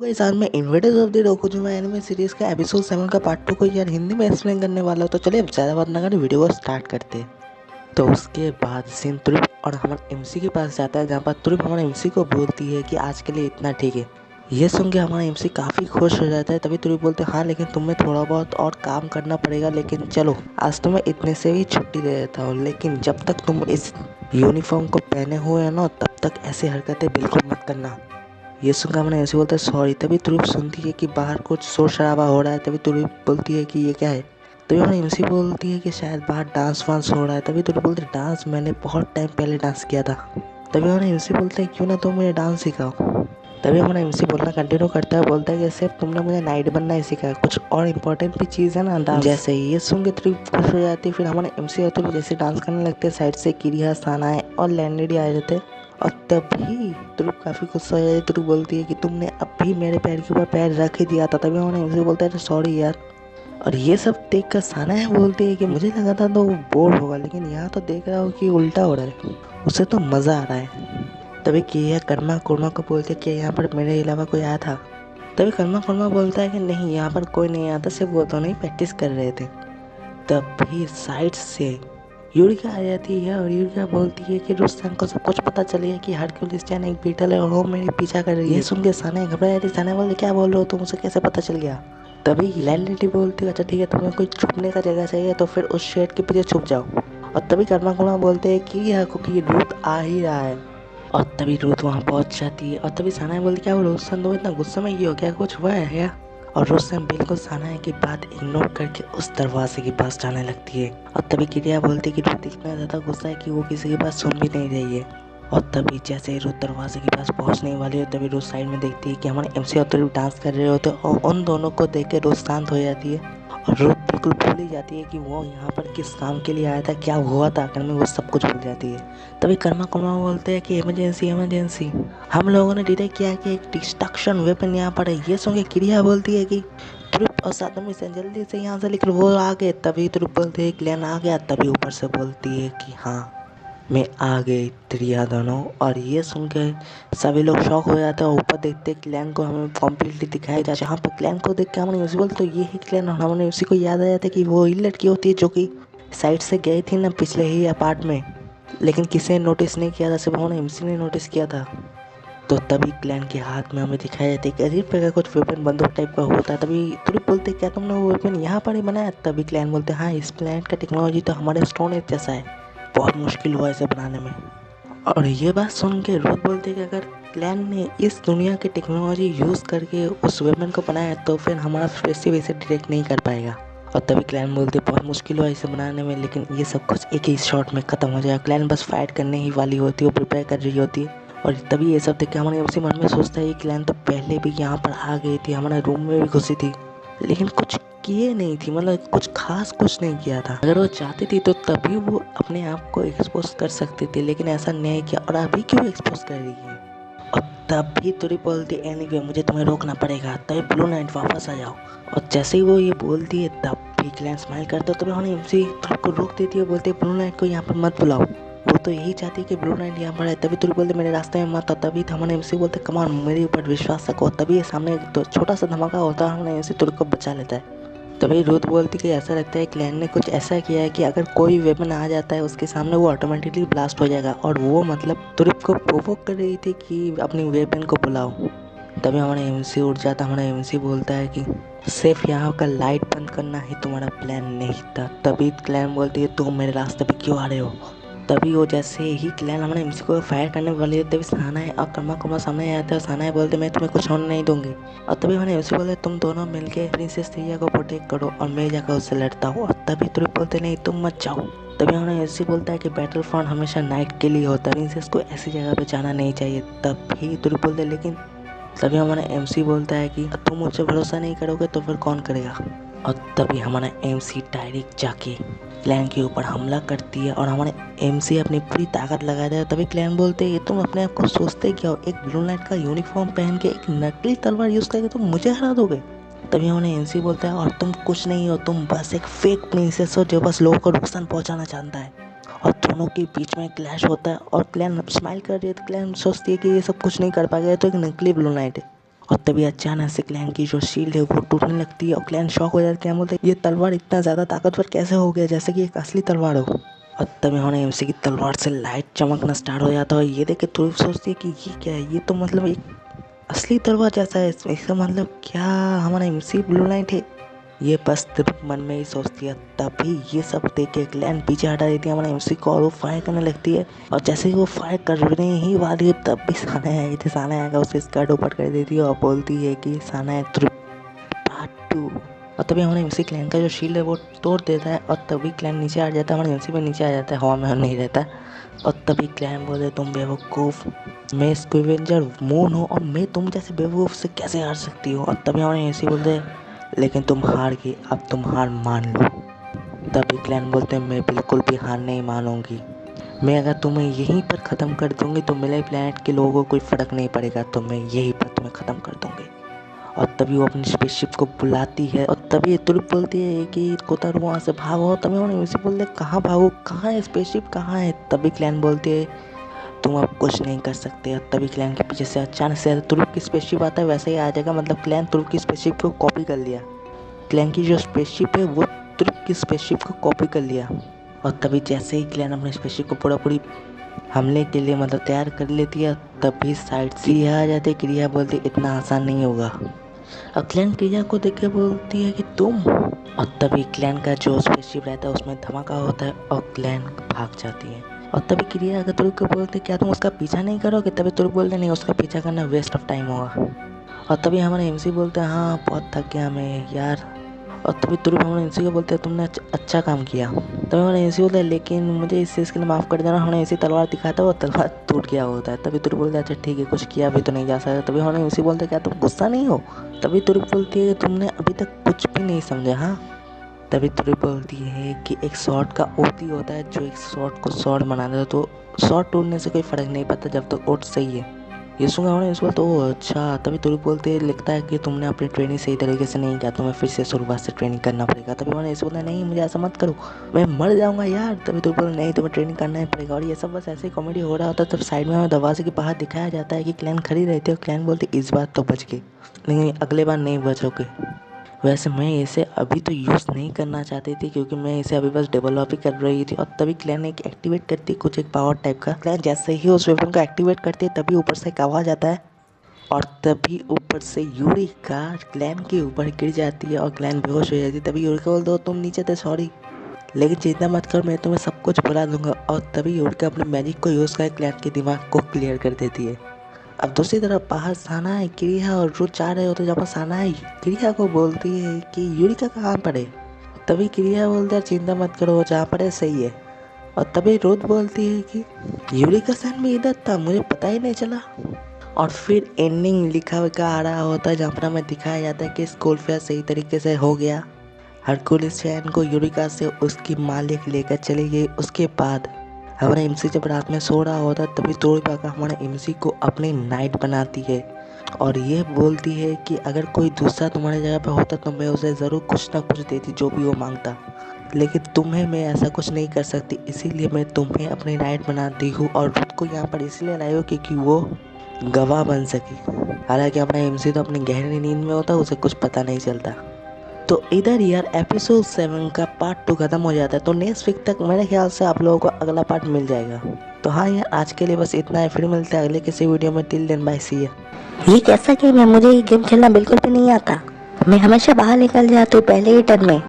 Guys आज मैं invaders of the Rokujouma anime series का एपिसोड 7 का पार्ट 2 को यार हिंदी में एक्सप्लेन करने वाला हूँ। तो चलिए अब ज़्यादा बात ना करें, वीडियो को स्टार्ट करते हैं। तो उसके बाद सीन तुरुप और हमारे एमसी के पास जाता है, जहाँ पर तुरुप हमारे एमसी को बोलती है कि आज के लिए इतना ठीक है। ये सुन के हमारा एमसी काफ़ी खुश हो जाता है। तभी तुरुप बोलते हैं हाँ लेकिन तुम्हें थोड़ा बहुत और काम करना पड़ेगा, लेकिन चलो आज तुम्हें इतने से भी छुट्टी दे देता हूँ, लेकिन जब तक तुम इस यूनिफॉर्म को पहने हुए हो ना तब तक ऐसी हरकतें बिल्कुल मत करना। ये सुनकर हमने ऐसे बोलता है सॉरी। तभी तुरुप सुनती है कि बाहर कुछ शोर शराबा हो रहा है। तभी तुरुप बोलती है कि ये क्या है। तभी हमारी एमसी बोलती है कि शायद बाहर डांस वांस हो रहा है। तभी तुरुप बोलती है डांस मैंने बहुत टाइम पहले डांस किया था। तभी हमारा एमसी बोलता है क्यों ना तुम मुझे डांस सिखाओ। तभी हमारा एमसी बोलना कंटिन्यू करता है, बोलता है कि सिर्फ तुमने मुझे नाइट बनना ही सिखाया, कुछ और इम्पोर्टेंट भी चीज़ है ना डांस जैसे। ये सुन के तुरुप खुश हो जाती है। फिर हमारे एमसी और तुरुप जैसे डांस करने लगते हैं, साइड से किरिया सानाए और लैंडेडी आ जाते हैं। और तभी तुरुप काफ़ी गुस्सा हो जाती है। तुरुप बोलती है कि तुमने अभी मेरे पैर के ऊपर पैर रख ही दिया था। तभी उन्होंने मुझे बोलता है सॉरी यार। और ये सब देख कर सानाया बोलती है कि मुझे लगा था तो बोर होगा, लेकिन यहाँ तो देख रहा हूँ कि उल्टा हो रहा है, उसे तो मज़ा आ रहा है। तभी किया कर्मा कुर्मा को बोलते कि यहाँ पर मेरे अलावा कोई आया था। तभी कर्मा कुर्मा बोलता है कि नहीं यहाँ पर कोई नहीं आता, सिर्फ वो दोनों ही प्रैक्टिस कर रहे थे। तभी साइड से यूरिका आ जाती है और यूरिका बोलती है कि रुस्तम को सब कुछ पता चल गया कि हरक्यूलिस जैन एक बीटल है और वो मेरे पीछा कर रही है। ये सुन के साना घबरा जाती है। साना बोलती क्या बोल रहे हो तुम, उसे कैसे पता चल गया। तभी लैंडलेडी बोलती है अच्छा ठीक है, तुम्हें कोई छुपने का जगह चाहिए तो फिर उस शेड के पीछे छुप जाओ। और तभी कर्मा कुर्मा बोलते हैं कि यहाँ क्योंकि रूथ आ ही रहा है। और तभी रूथ वहाँ पहुँच जाती है। और तभी साना बोलती क्या वो रुस्तम तुम इतना गुस्से में ये हो, क्या कुछ हुआ है क्या। और रुस्तम बिल्कुल साना की बात इग्नोर करके उस दरवाजे के पास जाने लगती है। और तभी किरिया बोलती है कि रुत इतना ज़्यादा गुस्सा है कि वो किसी की बात सुन भी नहीं रही है। और तभी जैसे ही रुत दरवाजे के पास पहुंचने वाली हो तभी रुत साइड में देखती है कि हमारे एमसी और तुरुप डांस कर रहे होते और उन दोनों को देख के रुत शांत हो जाती है। और रुत बिल्कुल भूल ही जाती है कि वो यहाँ पर किस काम के लिए आया था, क्या हुआ था आखिर में, वो सब कुछ भूल जाती है। तभी कर्मा कुर्मा बोलते हैं कि इमरजेंसी इमरजेंसी, हम लोगों ने डिटेक्ट किया कि एक डिस्ट्रक्शन वेपन यहाँ पर है। ये सुन के क्रिया बोलती है कि तुरुप और सातमी से जल्दी से यहाँ से, लेकिन वो आ गए। तभी तुरुप बोलते है क्लैन आ गया। तभी ऊपर से बोलती है कि हाँ मैं आ गई त्रिया दोनों। और ये सुन के सभी लोग शॉक हो जाते हैं। ऊपर देखते क्लैन को हमें कम्प्लीटली दिखाया जाता है, जहाँ पर क्लैन को देख के हमारे यूसी बोलते तो ये ही क्लैन। और हमारे उसी को याद आ जाता है कि वो ही लड़की होती है जो कि साइड से गई थी ना पिछले ही अपार्ट में, लेकिन किसी ने नोटिस नहीं किया था, सिर्फ हमारे एमसी ने नोटिस किया था। तो तभी क्लैन के हाथ में हमें दिखाया जाता है कि अजीब प्रकार कुछ वेपन बंदूक टाइप का होता है। तभी तुरुप बोलते क्या तुमने वो वेपन यहाँ पर ही बनाया। तभी क्लैन बोलते हाँ इस प्लैनेट का टेक्नोलॉजी तो हमारे स्टोन एज जैसा है, बहुत मुश्किल हुआ इसे बनाने में। और ये बात सुन के रुत बोलते कि अगर क्लैन ने इस दुनिया की टेक्नोलॉजी यूज़ करके उस वेपन को बनाया तो फिर हमारा स्पेसशिप इसे डिटेक्ट नहीं कर पाएगा। और तभी क्लैन बोलते बहुत मुश्किल हुआ इसे बनाने में, लेकिन ये सब कुछ एक ही शॉट में ख़त्म हो जाएगा। क्लैन बस फाइट करने ही वाली होती है, वो प्रिपेयर कर रही होती है। और तभी ये सब देख के हमारे उसी मन में सोचता है कि क्लैन तो पहले भी यहाँ पर आ गई थी, हमारे रूम में भी घुसी थी, लेकिन कुछ किए नहीं थी, मतलब कुछ खास कुछ नहीं किया था। अगर वो चाहती थी तो तभी वो अपने आप को एक्सपोज कर सकती थी, लेकिन ऐसा नहीं किया। और अभी क्यों एक्सपोज कर रही है। और तभी तुरुप बोलती एनीवे मुझे तुम्हें रोकना पड़ेगा, तभी ब्लू नाइट वापस आ जाओ। और जैसे ही वो ये बोलती है तब भी क्लैन स्माइल करता है। तभी उन्होंने एमसी तुरुप को रोक देती है, बोलते ब्लू नाइट को यहाँ पर मत बुलाओ, वो तो यही चाहती है कि ब्लू नाइट यहाँ पर है। तभी तुरुप बोलते मेरे रास्ते में मत आओ। तभी हमारे एमसी बोलते कमान मेरे ऊपर विश्वास रखो। तभी ये सामने तो छोटा सा धमाका होता है, हमारे एमसी तुरुप को बचा लेता है। तभी रुथ बोलती कि ऐसा लगता है क्लैन ने कुछ ऐसा किया है कि अगर कोई वेपन आ जाता है उसके सामने वो ऑटोमेटिकली ब्लास्ट हो जाएगा। और वो मतलब तुरुप को प्रोवोक कर रही थी कि अपनी वेपन को बुलाओ। तभी हमारा एमसी उठ जाता है। हमारा एमसी बोलता है कि सिर्फ यहाँ का लाइट बंद करना ही तुम्हारा प्लान नहीं था। तभी क्लैन बोलती है तुम मेरे रास्ते पे क्यों आ रहे हो। तभी वो जैसे ही क्लैन हमारे एमसी को फायर करने वाली है तभी साना है और कर्मा कुर्मा सामने आते हैं। साना है बोलते मैं तुम्हें कुछ होने नहीं दूंगी। और तभी हमारे एमसी बोलते तुम दोनों मिलके प्रिंसेस त्रिया को प्रोटेक्ट करो और मैं जाकर उससे लड़ता हूँ। और तभी तुरुप बोलते नहीं तुम मत जाओ। तभी हमारे एमसी बोलता है कि बैटल फ्रंट हमेशा नाइट के लिए होता है, प्रिंसेस को ऐसी जगह पे जाना नहीं चाहिए। तभी तुरुप बोलते लेकिन तभी हमारा एमसी बोलता है कि तुम मुझसे भरोसा नहीं करोगे तो फिर कौन करेगा। और तभी हमारा एमसी डायरेक्ट जाके क्लैन के ऊपर हमला करती है और हमारे एमसी अपनी पूरी ताकत लगा देता है। तभी क्लैन बोलते हैं ये तुम अपने आप को सोचते क्या हो, एक ब्लू नाइट का यूनिफॉर्म पहन के एक नकली तलवार यूज़ करके तुम मुझे हरा दोगे। तभी हमारे एमसी बोलता है और तुम कुछ नहीं हो, तुम बस एक फेक प्रिंसेस हो जो बस लोगों को नुकसान पहुंचाना चाहता है। और दोनों के बीच में क्लैश होता है और क्लैन स्माइल कर रही है। तो क्लैन सोचती है कि ये सब कुछ नहीं कर पाएगा, तो एक नकली ब्लू नाइट है। और तभी अचानक से क्लैन की जो शील्ड है वो टूटने लगती है और क्लैन शॉक हो जाते हैं, बोलते ये तलवार इतना ज़्यादा ताकतवर कैसे हो गया, जैसे कि एक असली तलवार हो। और तभी उन्होंने एमसी की तलवार से लाइट चमकना स्टार्ट हो जाता है। ये देख के तुरंत सोचती है कि ये क्या है, ये तो मतलब एक असली तलवार जैसा है, इसका मतलब क्या हमारा एमसी ब्लू लाइट है। ये बस सिर्फ मन में ही सोचती है। तभी ये सब देख के क्लैन पीछे हटा देती है हमारे एमसी को और वो फायर करने लगती है। और जैसे ही वो फायर करने ही वाली है तब भी साना आई थी, साना आएगा उसके स्कर्ट ऊपर कर देती है और बोलती है कि साना है पार्ट 2। और तभी हमारे एमसी क्लैन का जो शील्ड है वो तोड़ देता है और तभी क्लैन नीचे आ जाता है, हमारे एमसी पे नीचे आ जाता है, हवा में नहीं रहता। और तभी क्लैन बोले तुम बेवकूफ़, मैं स्क्वेवेंजर मून हूँ और मैं तुम जैसे बेवकूफ़ से कैसे हार सकती हो। और तभी हमारे एमसी बोलते लेकिन तुम हार गई, अब तुम हार मान लो। तभी क्लैन बोलते हैं मैं बिल्कुल भी हार नहीं मानूंगी, मैं अगर तुम्हें यहीं पर ख़त्म कर दूंगी तो मेरे प्लेनेट के लोगों को कोई फ़र्क नहीं पड़ेगा, तो मैं यहीं पर तुम्हें ख़त्म कर दूंगी। और तभी वो अपनी स्पेसशिप को बुलाती है और तभी तुरंत बोलती है कि कोतारू वहाँ से भागो। तभी उन्हें उसे बोलते कहाँ भागो, कहाँ है स्पेसशिप, कहाँ है। तभी क्लैन बोलती है तुम अब कुछ नहीं कर सकते। और तभी क्लैन के पीछे से अचानक से तुरुप की स्पेसशिप आता है, वैसे ही आ जाएगा, मतलब क्लैन तुरुप की स्पेसशिप को कॉपी कर लिया। क्लैन की जो स्पेसशिप है वो तुरुप की स्पेसशिप को कॉपी कर लिया। और तभी जैसे ही क्लैन अपने स्पेसशिप को पूरी हमले के लिए मतलब तैयार कर लेती है, तभी साइड से यह आ जाती है। क्रिया बोलती इतना आसान नहीं होगा। और क्लैन क्रिया को देख के बोलती है कि तुम। और तभी क्लैन का जो स्पेसशिप रहता है उसमें धमाका होता है और क्लैन भाग जाती है। और तभी क्रिया अगर तुरुप को बोलते क्या तुम उसका पीछा नहीं करोगे, तभी तुरुप बोलते नहीं, उसका पीछा करना वेस्ट ऑफ टाइम होगा। और तभी हमारे एमसी बोलते हैं हाँ बहुत थक गया मैं यार। और तभी तुरुप हमारे एमसी को बोलते हैं तुमने अच्छा काम किया। तभी हमारे एमसी बोलता है लेकिन मुझे इस चीज़ के लिए माफ़ कर देना, हमने ऐसी तलवार दिखाता है वो तलवार टूट गया होता है। तभी तुरुप बोलता है अच्छा ठीक है, कुछ किया अभी तो नहीं जा सकता। तभी हमारे एमसी बोलते क्या तुम गुस्सा नहीं हो। तभी तुरुप बोलती है तुमने अभी तक कुछ भी नहीं समझा। हाँ तभी तुरुप बोलती है कि एक शॉर्ट का ओटी होता है जो एक शॉर्ट को शॉर्ट बना देता है, तो शॉर्ट टूटने से कोई फ़र्क नहीं पड़ता जब तक ओट सही है। ये सुना उन्होंने इस बार तो अच्छा। तभी तुरुप बोलते लगता है कि तुमने अपनी ट्रेनिंग सही तरीके से नहीं किया, तुम्हें फिर से शुरुआत से ट्रेनिंग करना पड़ेगा। तभी उन्होंने इसे बोला नहीं मुझे ऐसा मत करो, मैं मर जाऊंगा यार। तभी तुरुप बोला नहीं तुम्हें ट्रेनिंग करना ही पड़ेगा। और ये सब बस ऐसे ही कॉमेडी हो रहा होता है। तब साइड में हमें दरवाजे के बाहर दिखाया जाता है कि क्लैन खड़ी रहती है और क्लैन बोलती इस बार तो बच गई, लेकिन अगले बार नहीं बचोगे। वैसे मैं इसे अभी तो यूज़ नहीं करना चाहती थी क्योंकि मैं इसे अभी बस डेवलप ही कर रही थी। और तभी क्लैन एक एक्टिवेट करती कुछ एक पावर टाइप का। क्लैन जैसे ही उस वेपन को एक्टिवेट करती है तभी ऊपर से एक आवाज़ आता है और तभी ऊपर से यूरिका क्लैन के ऊपर गिर जाती है और क्लैन बेहोश हो जाती है। तभी यूरिका बोलता है तुम नीचे थे सॉरी, लेकिन चिंता मत करो मैं तुम्हें सब कुछ भुला दूंगा। और तभी यूरिका अपने मैजिक को यूज़ कर क्लैन के दिमाग को क्लियर कर देती है। अब दूसरी तरफ बाहर साना है, क्रिया और रुच जा रहे होते जब साना है क्रिया को बोलती है कि यूरिका कहाँ पर है। तभी क्रिया बोलती है चिंता मत करो वो जहाँ पर है सही है। और तभी रुच बोलती है कि यूरिका सैन भी इधर था मुझे पता ही नहीं चला। और फिर एंडिंग लिखा हुआ आ रहा होता है जहाँ पर हमें दिखाया जाता है कि स्कूल फेयर सही तरीके से हो गया। हरकुलिस चैन को यूरिका से उसकी मालिक लेकर चली गई। उसके बाद हमारा एमसी जब रात में सो रहा होता है तभी तोड़ पाकर हमारे एमसी को अपनी नाइट बनाती है और ये बोलती है कि अगर कोई दूसरा तुम्हारी जगह पे होता तो मैं उसे ज़रूर कुछ ना कुछ देती जो भी वो मांगता, लेकिन तुम्हें मैं ऐसा कुछ नहीं कर सकती, इसीलिए मैं तुम्हें अपनी नाइट बनाती हूँ। और रुथ को यहाँ पर इसलिए लाई हो क्योंकि वो गवाह बन सकी। हालांकि अपना एमसी तो अपनी गहरी नींद में होता है, उसे कुछ पता नहीं चलता। तो इधर यार एपिसोड 7 का पार्ट 2 खत्म हो जाता है, तो नेक्स्ट वीक तक मेरे ख्याल से आप लोगों को अगला पार्ट मिल जाएगा। तो हाँ यार आज के लिए बस इतना है, फिर मिलते हैं अगले किसी वीडियो में। Till then bye see you. ये कैसा गेम है, मुझे ये गेम खेलना बिल्कुल भी नहीं आता। मैं हमेशा बाहर निकल जाती हूँ पहले ही टर्न में।